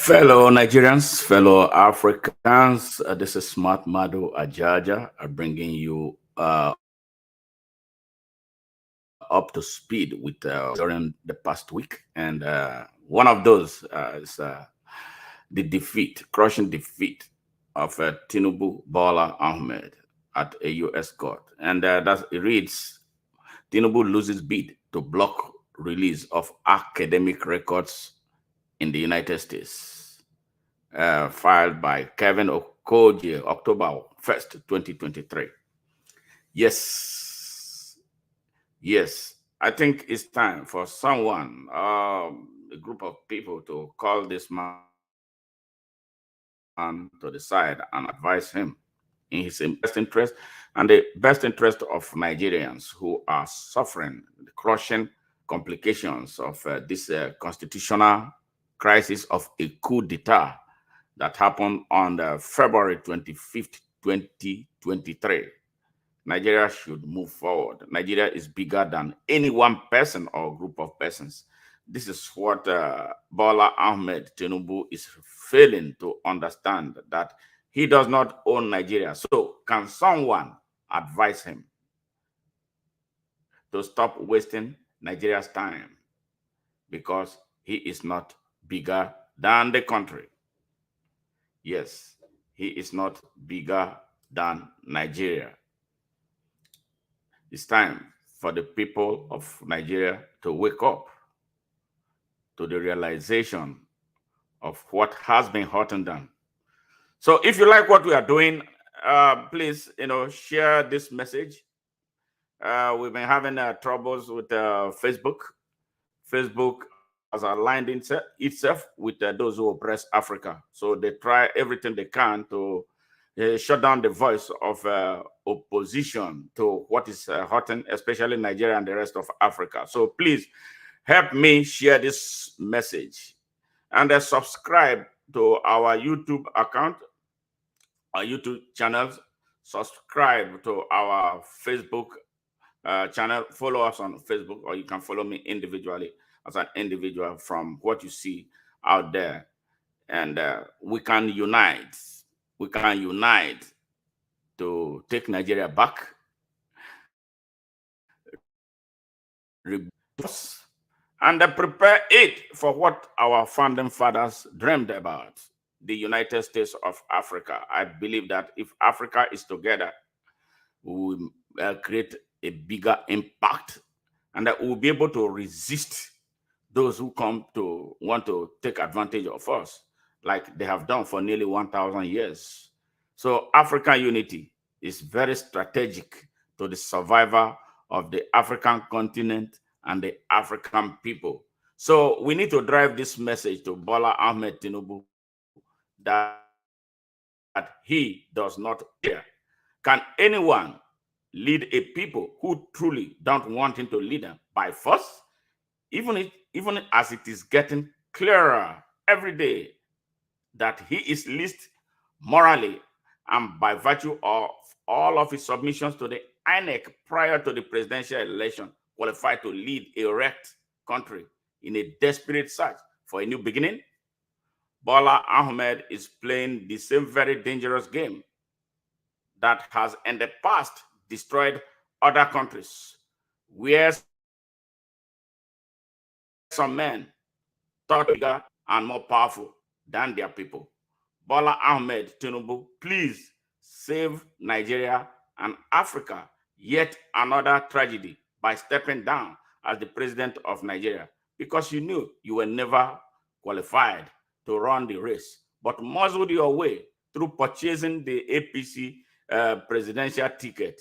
Fellow Nigerians, fellow Africans, this is Smart Madu Ajaja bringing you up to speed with during the past week. And one of those is the defeat, crushing defeat of Tinubu Bola Ahmed at a U.S. court. And it reads, Tinubu loses bid to block release of academic records in the United States, filed by Kevin Okoje, October 1st, 2023. Yes, I think it's time for someone, a group of people, to call this man to the side and advise him in his best interest and the best interest of Nigerians who are suffering the crushing complications of this constitutional crisis of a coup d'etat that happened on February 25th, 2023. Nigeria should move forward. Nigeria is bigger than any one person or group of persons. This is what Bola Ahmed Tinubu is failing to understand, that he does not own Nigeria. So can someone advise him to stop wasting Nigeria's time, because he is not bigger than the country? Yes, he is not bigger than Nigeria. It's time for the people of Nigeria to wake up to the realization of what has been hurting them. So if you like what we are doing, please, share this message. We've been having troubles with Facebook. Facebook has aligned itself with those who oppress Africa. So they try everything they can to shut down the voice of opposition to what is hurting, especially Nigeria and the rest of Africa. So please help me share this message and subscribe to our YouTube account, our YouTube channels. Subscribe to our Facebook channel. Follow us on Facebook, or you can follow me individually as an individual from what you see out there. And we can unite. We can unite to take Nigeria back, and prepare it for what our founding fathers dreamed about, the United States of Africa. I believe that if Africa is together, we will create a bigger impact, and that we'll be able to resist those who come to want to take advantage of us, like they have done for nearly 1,000 years. So African unity is very strategic to the survival of the African continent and the African people. So we need to drive this message to Bola Ahmed Tinubu that he does not care. Can anyone lead a people who truly don't want him to lead them by force? Even as it is getting clearer every day that he is least morally and by virtue of all of his submissions to the INEC prior to the presidential election qualified to lead a wrecked country in a desperate search for a new beginning, Bola Ahmed is playing the same very dangerous game that has in the past destroyed other countries, where some men thought bigger and more powerful than their people. Bola Ahmed Tinubu, please save Nigeria and Africa yet another tragedy by stepping down as the president of Nigeria, because you knew you were never qualified to run the race, but muzzled your way through purchasing the APC presidential ticket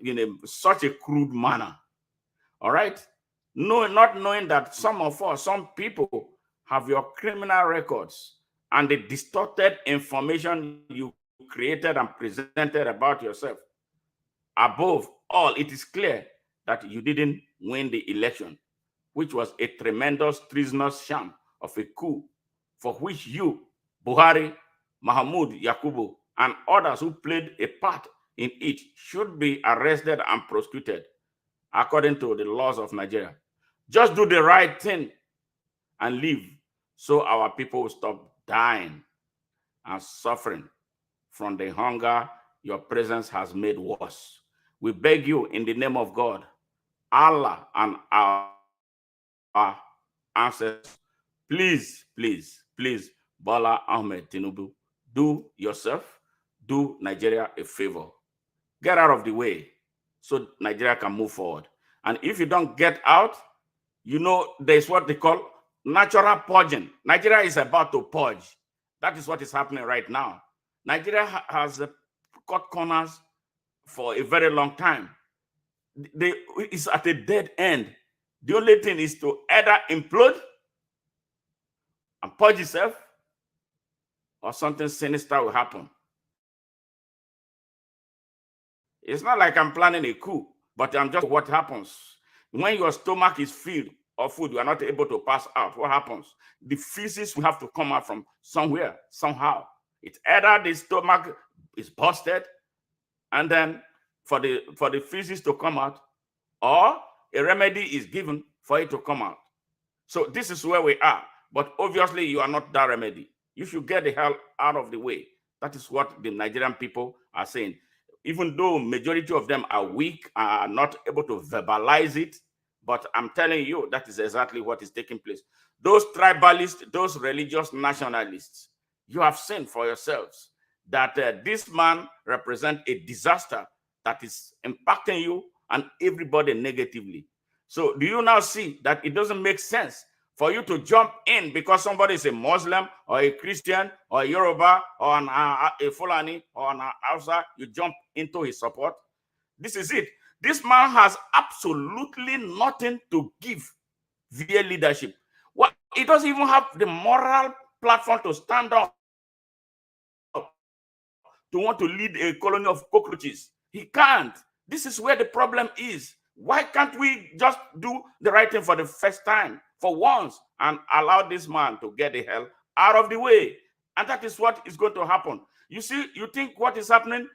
in such a crude manner. All right? Not knowing that some people have your criminal records and the distorted information you created and presented about yourself. Above all, it is clear that you didn't win the election, which was a tremendous treasonous sham of a coup for which you, Buhari, Mahmoud Yakubu, and others who played a part in it should be arrested and prosecuted according to the laws of Nigeria. Just do the right thing and leave, so our people will stop dying and suffering from the hunger your presence has made worse. We beg you in the name of God, Allah, and our ancestors, please, please, please, Bola Ahmed Tinubu, do yourself, do Nigeria a favor. Get out of the way so Nigeria can move forward. And if you don't get out, you know, there's what they call natural purging. Nigeria is about to purge. That is what is happening right now. Nigeria has cut corners for a very long time. It's at a dead end. The only thing is to either implode and purge itself, or something sinister will happen. It's not like I'm planning a coup, but I'm just what happens. When your stomach is filled of food, you are not able to pass out. What happens? The feces will have to come out from somewhere, somehow. It's either the stomach is busted, and then for the feces to come out, or a remedy is given for it to come out. So this is where we are. But obviously, you are not that remedy. You should get the hell out of the way. That is what the Nigerian people are saying. Even though majority of them are weak, are not able to verbalize it, but I'm telling you, that is exactly what is taking place. Those tribalists, those religious nationalists, you have seen for yourselves that this man represents a disaster that is impacting you and everybody negatively. So do you now see that it doesn't make sense for you to jump in because somebody is a Muslim or a Christian or a Yoruba or a Fulani or an Hausa, you jump into his support? This is it. This man has absolutely nothing to give via leadership. What? He doesn't even have the moral platform to stand up to want to lead a colony of cockroaches. He can't. This is where the problem is. Why can't we just do the right thing for the first time, for once, and allow this man to get the hell out of the way? And that is what is going to happen. You see, you think what is happening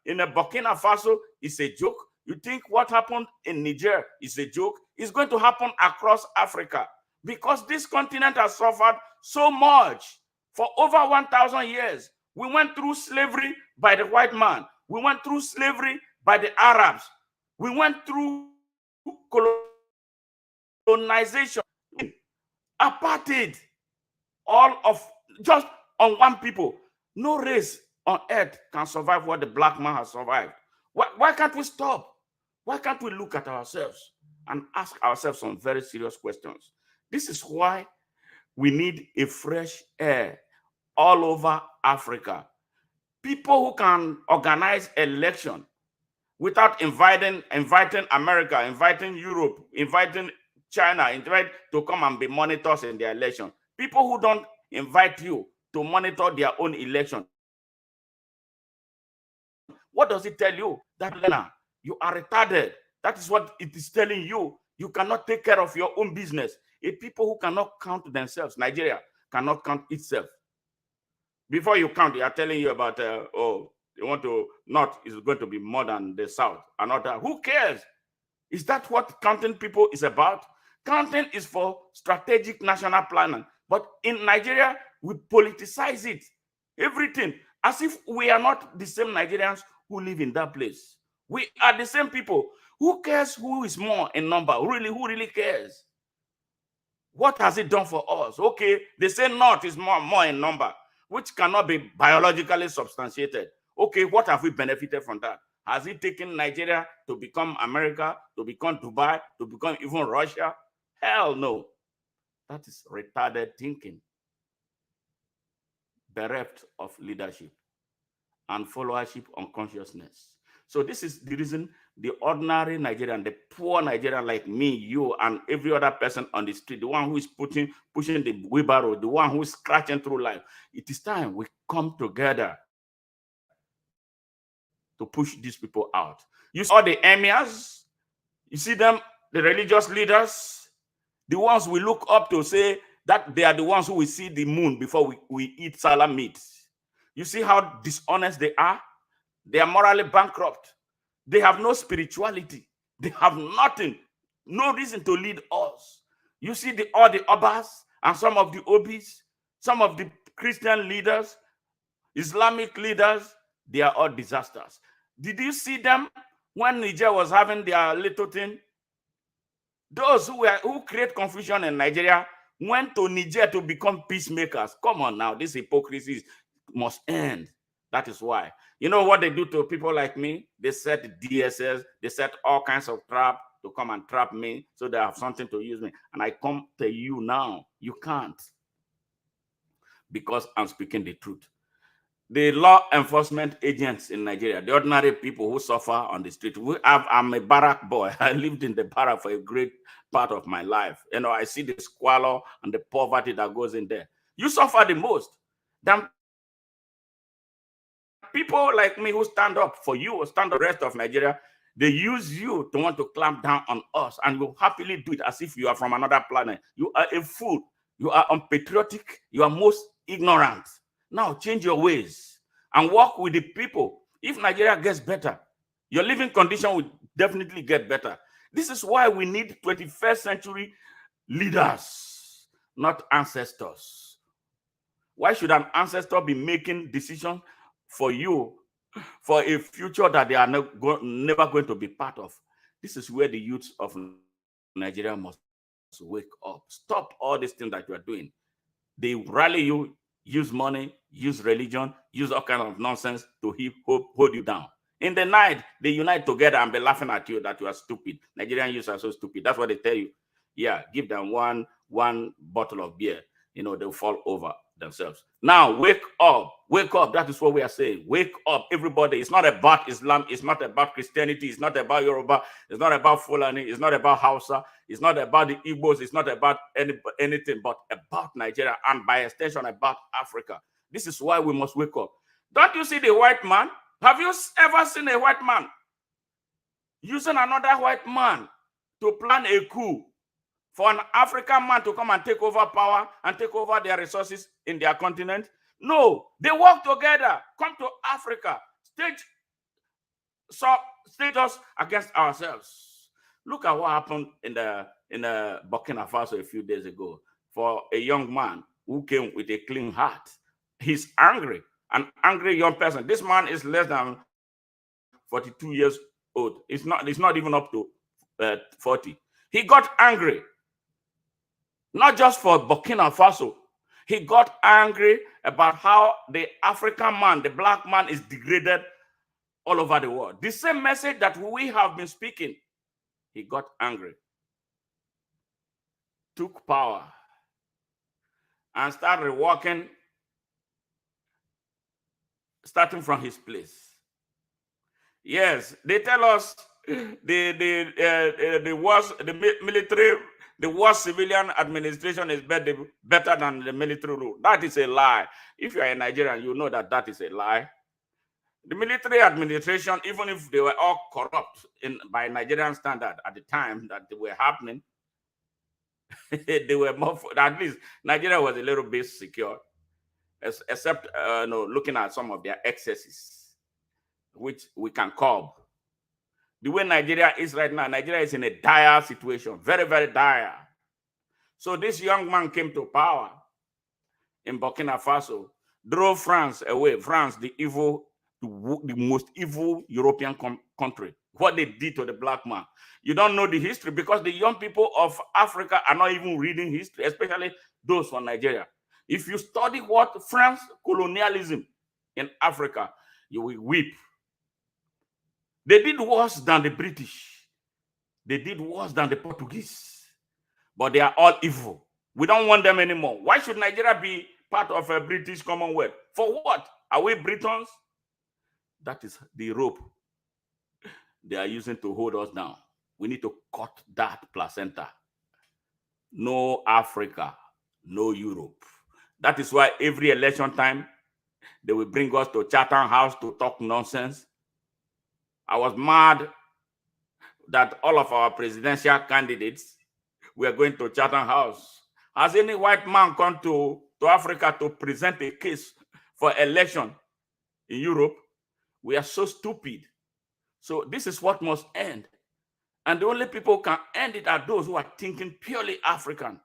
in Burkina Faso is a joke? You think what happened in Niger is a joke? It's going to happen across Africa because this continent has suffered so much for over 1,000 years. We went through slavery by the white man. We went through slavery by the Arabs. We went through colonization, apartheid, all of just on one people. No race on earth can survive what the black man has survived. Why can't we stop? Why can't we look at ourselves and ask ourselves some very serious questions? This is why we need a fresh air all over Africa. People who can organize election without inviting America, inviting Europe, inviting China, invite to come and be monitors in their election. People who don't invite you to monitor their own election. What does it tell you? That you are retarded. That is what it is telling you. You cannot take care of your own business. A people who cannot count themselves, Nigeria cannot count itself. Before you count, they are telling you about, they want to, North is going to be more than the South. Another, who cares? Is that what counting people is about? Counting is for strategic national planning. But in Nigeria, we politicize it. Everything. As if we are not the same Nigerians who live in that place. We are the same people. Who cares who is more in number? Who really cares? What has it done for us? Okay, they say North is more in number, which cannot be biologically substantiated. Okay, what have we benefited from that? Has it taken Nigeria to become America, to become Dubai, to become even Russia? Hell no. That is retarded thinking, bereft of leadership and followership on consciousness. So this is the reason the ordinary Nigerian, the poor Nigerian like me, you, and every other person on the street, the one who is pushing the wheelbarrow, the one who is scratching through life, it is time we come together to push these people out. You see all the emirs, you see them, the religious leaders, the ones we look up to, say that they are the ones who will see the moon before we eat salam meat. You see how dishonest they are? They are morally bankrupt. They have no spirituality. They have nothing, no reason to lead us. You see all the Obas and some of the Obis, Some of the Christian leaders, Islamic leaders, they are all disasters. Did you see them when Niger was having their little thing? Those who create confusion in Nigeria went to Niger to become peacemakers. Come on now, this hypocrisy must end. That is why. You know what they do to people like me? They set DSS, they set all kinds of trap to come and trap me so they have something to use me. And I come to you now, you can't. Because I'm speaking the truth. The law enforcement agents in Nigeria, the ordinary people who suffer on the street. I'm a barrack boy. I lived in the barrack for a great part of my life. You know, I see the squalor and the poverty that goes in there. You suffer the most. Than people like me who stand up for you or stand up the rest of Nigeria, they use you to want to clamp down on us, and you happily do it as if you are from another planet. You are a fool. You are unpatriotic. You are most ignorant. Now change your ways and work with the people. If Nigeria gets better, your living condition will definitely get better. This is why we need 21st century leaders, not ancestors. Why should an ancestor be making decisions for you for a future that they are never going to be part of? This is where the youth of Nigeria must wake up. Stop all these things that you are doing. They rally you, use money, use religion, use all kinds of nonsense to hold you down. In the night, they unite together and be laughing at you that you are stupid. Nigerian youths are so stupid. That's what they tell you. Yeah, give them one bottle of beer. You know, they'll fall over themselves. Now, wake up. Wake up. That is what we are saying. Wake up, everybody. It's not about Islam. It's not about Christianity. It's not about Yoruba. It's not about Fulani. It's not about Hausa. It's not about the Igbos. It's not about anything but about Nigeria and by extension about Africa. This is why we must wake up. Don't you see the white man? Have you ever seen a white man using another white man to plan a coup for an African man to come and take over power and take over their resources in their continent? No, they work together. Come to Africa, stage us against ourselves. Look at what happened in Burkina Faso a few days ago for a young man who came with a clean heart. He's angry, an angry young person. This man is less than 42 years old. It's not even up to 40. He got angry. Not just for Burkina Faso. He got angry about how the African man, the black man, is degraded all over the world. The same message that we have been speaking. He got angry, took power, and started walking, starting from his place. Yes, they tell us the worst civilian administration is better than the military rule. That is a lie. If you are a Nigerian, you know that that is a lie. The military administration, even if they were all corrupt by Nigerian standard at the time that they were happening, they were more, at least Nigeria was a little bit secure, except looking at some of their excesses, which we can curb. The way Nigeria is right now, Nigeria is in a dire situation, very, very dire. So this young man came to power in Burkina Faso, drove France away. France, the most evil European country. What they did to the black man. You don't know the history because the young people of Africa are not even reading history, especially those from Nigeria. If you study what France colonialism in Africa, you will weep. They did worse than the British. They did worse than the Portuguese. But they are all evil. We don't want them anymore. Why should Nigeria be part of a British Commonwealth? For what? Are we Britons? That is the rope they are using to hold us down. We need to cut that placenta. No Africa, no Europe. That is why every election time, they will bring us to Chatham House to talk nonsense. I was mad that all of our presidential candidates were going to Chatham House. Has any white man come to Africa to present a case for election in Europe? We are so stupid. So this is what must end. And the only people who can end it are those who are thinking purely African.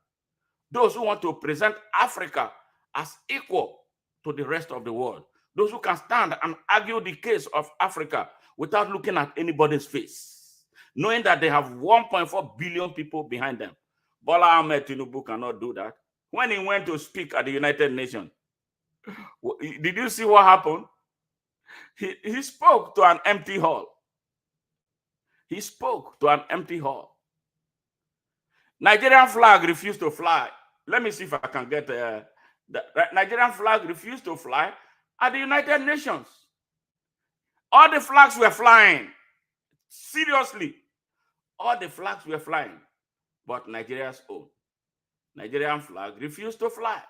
Those who want to present Africa as equal to the rest of the world. Those who can stand and argue the case of Africa without looking at anybody's face, knowing that they have 1.4 billion people behind them. Bola Ahmed Tinubu cannot do that. When he went to speak at the United Nations, did you see what happened? He spoke to an empty hall. He spoke to an empty hall. Nigerian flag refused to fly. Let me see if I can get the Nigerian flag refused to fly at the United Nations. All the flags were flying. Seriously. All the flags were flying. But Nigeria's own. Nigerian flag refused to fly.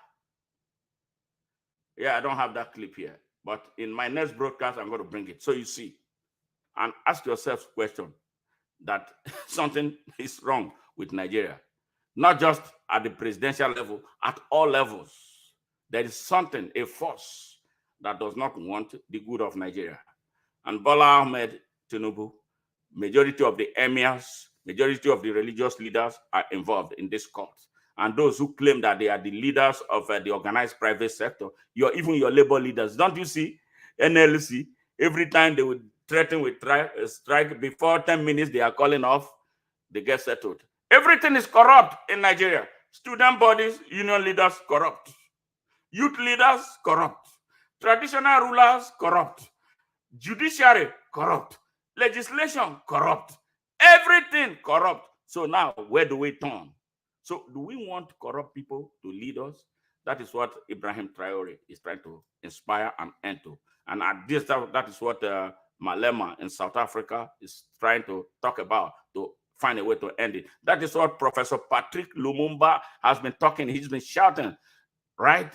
Yeah, I don't have that clip here. But in my next broadcast, I'm going to bring it. So you see. And ask yourself a question that something is wrong with Nigeria. Not just at the presidential level, at all levels. There is something, a force that does not want the good of Nigeria. And Bola Ahmed Tinubu, majority of the emirs, majority of the religious leaders are involved in this court. And those who claim that they are the leaders of the organized private sector, even your labor leaders, don't you see NLC, every time they would threaten with strike, before 10 minutes they are calling off, they get settled. Everything is corrupt in Nigeria. Student bodies, union leaders, corrupt. Youth leaders, corrupt. Traditional rulers, corrupt. Judiciary, corrupt. Legislation, corrupt. Everything corrupt. So now, where do we turn? So do we want corrupt people to lead us? That is what Ibrahim Traore is trying to inspire and end to. And at this time, that is what Malema in South Africa is trying to talk about, to find a way to end it. That is what Professor Patrick Lumumba has been talking. He's been shouting, right?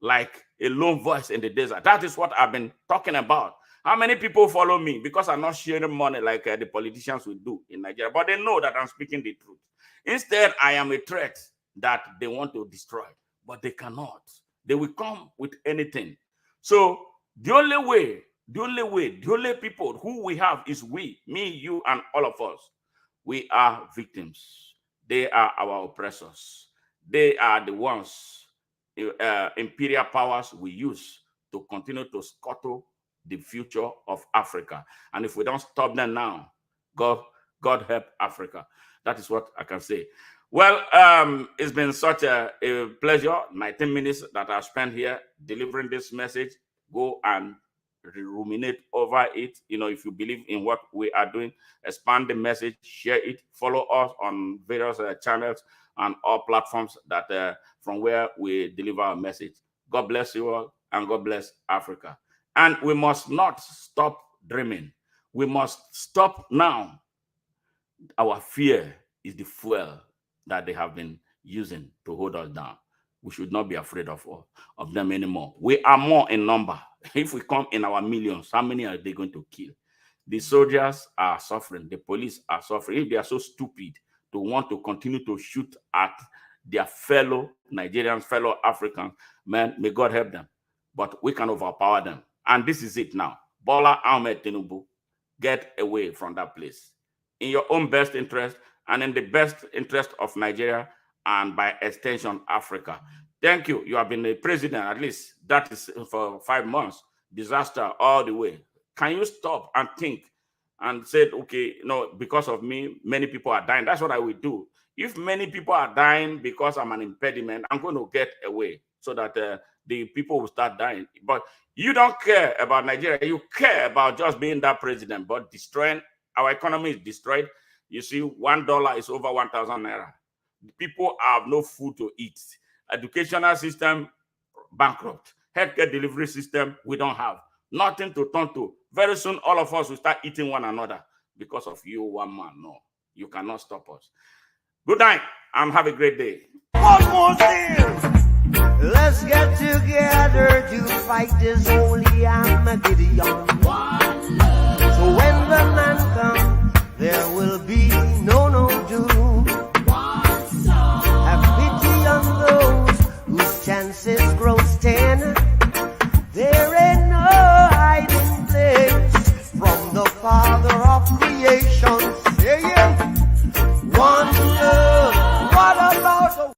Like a lone voice in the desert. That is what I've been talking about. How many people follow me? Because I'm not sharing money like the politicians will do in Nigeria. But they know that I'm speaking the truth. Instead, I am a threat that they want to destroy. But they cannot. They will come with anything. So the only people who we have is we, me, you, and all of us. We are victims. They are our oppressors. They are the ones, imperial powers we use to continue to scuttle the future of Africa. And if we don't stop them now, God help Africa. That is what I can say. Well, it's been such a pleasure, 19 minutes that I've spent here delivering this message. Go and ruminate over it. You know, if you believe in what we are doing, expand the message, share it, follow us on various channels and all platforms that from where we deliver our message. God bless you all, and God bless Africa. And we must not stop dreaming. We must stop now. Our fear is the fuel that they have been using to hold us down. We should not be afraid of them anymore. We are more in number. If we come in our millions, how many are they going to kill? The soldiers are suffering. The police are suffering. If they are so stupid to want to continue to shoot at their fellow Nigerians, fellow Africans, man, may God help them. But we can overpower them. And this is it now. Bola Ahmed Tinubu, get away from that place. In your own best interest and in the best interest of Nigeria and by extension, Africa. Thank you. You have been a president, at least that is for 5 months. Disaster all the way. Can you stop and think and say, okay, no, because of me, many people are dying. That's what I will do. If many people are dying because I'm an impediment, I'm going to get away so that the people will start dying. But you don't care about Nigeria. You care about just being that president, but destroying our economy is destroyed. You see, $1 is over 1,000 naira. People have no food to eat. Educational system, bankrupt. Healthcare delivery system, we don't have. Nothing to turn to. Very soon, all of us will start eating one another because of you, one man. No, you cannot stop us. Good night and have a great day. One more thing. Let's get together to fight this holy Armageddon. So when the man comes, there will be no doom. Have pity on those whose chances grow thin. There ain't no hiding place from the Father of creation. Saying, one love, what about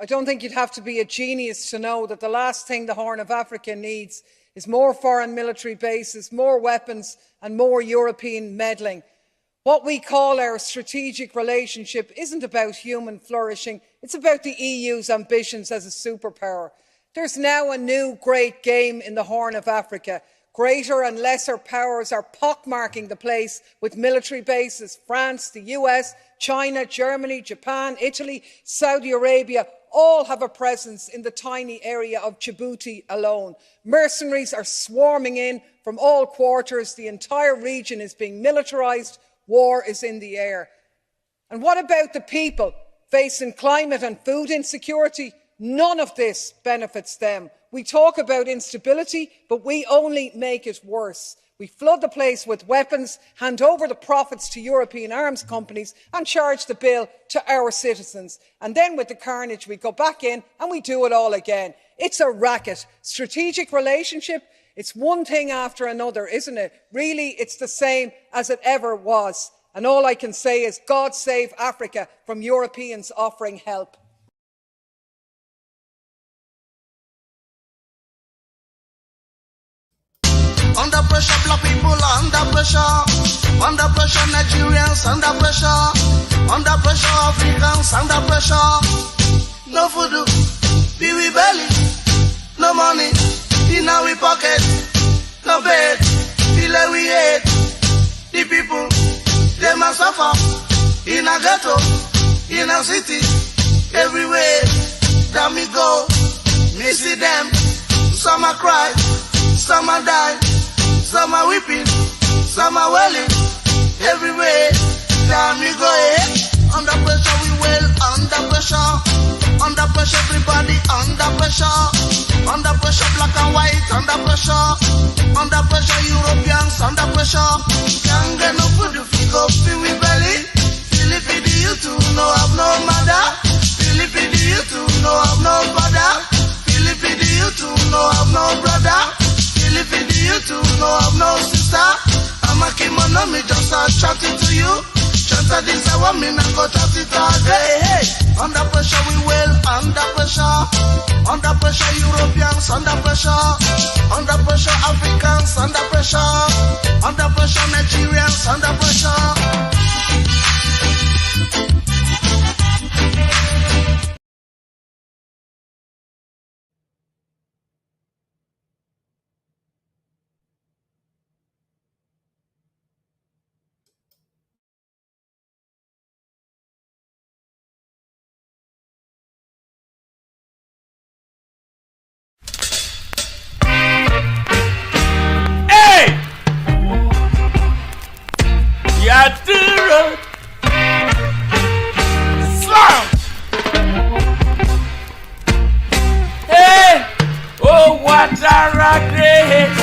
I don't think you'd have to be a genius to know that the last thing the Horn of Africa needs is more foreign military bases, more weapons and more European meddling. What we call our strategic relationship isn't about human flourishing, it's about the EU's ambitions as a superpower. There's now a new great game in the Horn of Africa. Greater and lesser powers are pockmarking the place with military bases. France, the US, China, Germany, Japan, Italy, Saudi Arabia all have a presence in the tiny area of Djibouti alone. Mercenaries are swarming in from all quarters. The entire region is being militarised. War is in the air. And what about the people facing climate and food insecurity? None of this benefits them. We talk about instability, but we only make it worse. We flood the place with weapons, hand over the profits to European arms companies and charge the bill to our citizens. And then with the carnage, we go back in and we do it all again. It's a racket. Strategic relationship, it's one thing after another, isn't it? Really, it's the same as it ever was. And all I can say is, God save Africa from Europeans offering help. Under pressure, black people under pressure. Under pressure, Nigerians under pressure. Under pressure, Africans under pressure. No food, be we belly. No money, in our pocket. No bed, feel like we hate. The people, they must suffer. In a ghetto, in a city, everywhere that me go, me see them. Some are cry, some are die. Some are weeping, some are wailing. Everywhere, down we go. Under pressure, we wail. Under pressure, under pressure, everybody under pressure. Under pressure, black and white. Under pressure, under pressure, Europeans under pressure. Can't get no food if we go feel we belly. Philippine, you too, no have no mother. Philippine, you too, no have no father. Philippine, you too, no have no brother. Philippine, you too, no have no sister. I'm a kimono, me just start chatting to you. Chanta this, I want me, now go chat it all day. Hey, under pressure, we wail. Under pressure, under pressure, Europeans under pressure. Under pressure, Africans under pressure. Under pressure, Nigerians under pressure. Slam! Hey! Oh, what a rat race!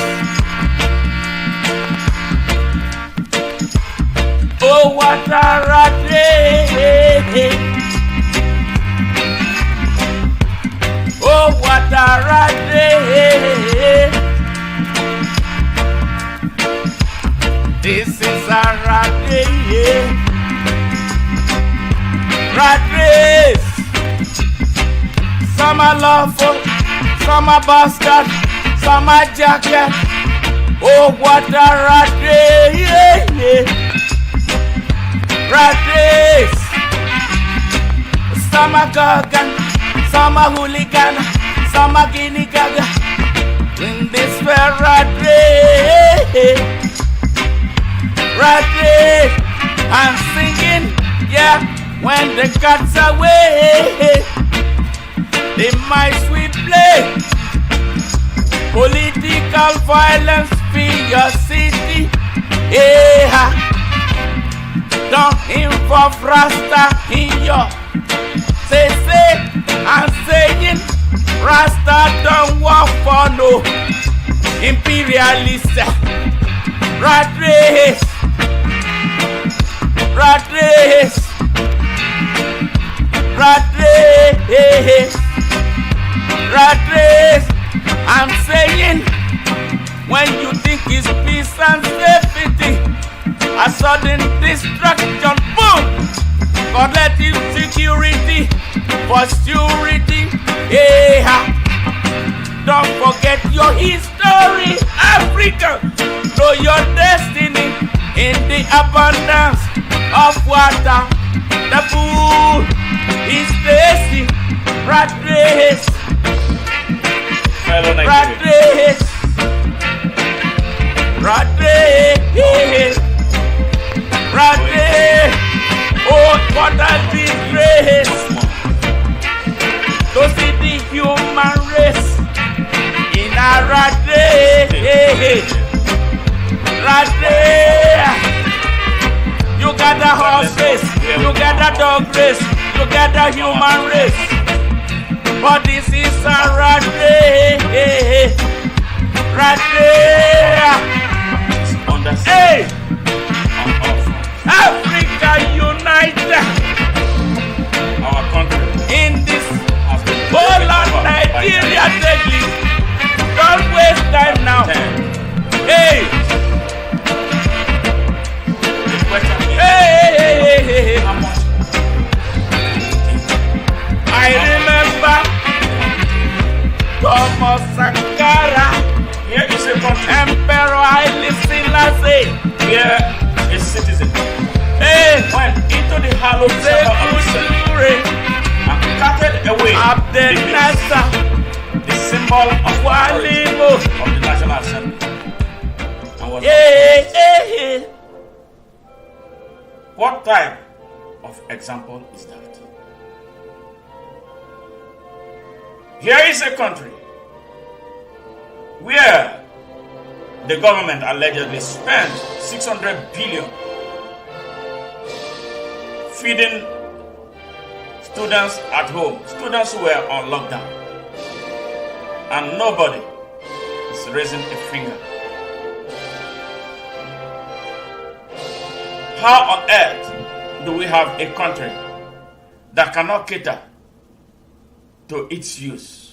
Oh, what a rat race! Oh, what a rat race! This is a rat race. Rat race. Some are lawful, some are bastard, some are jacket. Oh, what a rat race. Rat race. Some are gargan, some are hooligan, some are guinea gaga. In this fair rat race. Rat race, I'm singing, yeah, when the cat's away, the mice we play, political violence for your city, yeah, don't involve Rasta in your, say, I'm saying, Rasta don't work for no imperialist, rat race. Rat race, rat race, rat race. I'm saying, when you think it's peace and safety, a sudden destruction, boom! Collective security, for security Yeah. Don't forget your history, Africa. Know your destiny in the abundance of water. The food is tasty. Rat race. Rat race. Rat race. Rat race. Oh, what a disgrace to see the human race in a rat race. Rat race. You got the horse race, you got the dog race, you got the human race. But this is a rat race. Rat race. Hey! Africa unite Our country in this has been Bola Nigeria deadly. Don't waste time now. Hey! The question is, Hey! how much? I remember Thomas Sankara, Here is a country Emperor Haile Selassie. where a citizen Hey! went into the hallowed temple of the city Sekudure, and carted away Abdel the Nasser, symbol of authority Walibo. of the National Assembly. And was Yeah! What type of example is that? Here is a country where the government allegedly spent 600 billion feeding students at home, students who were on lockdown, and nobody is raising a finger. How on earth do we have a country that cannot cater to its use?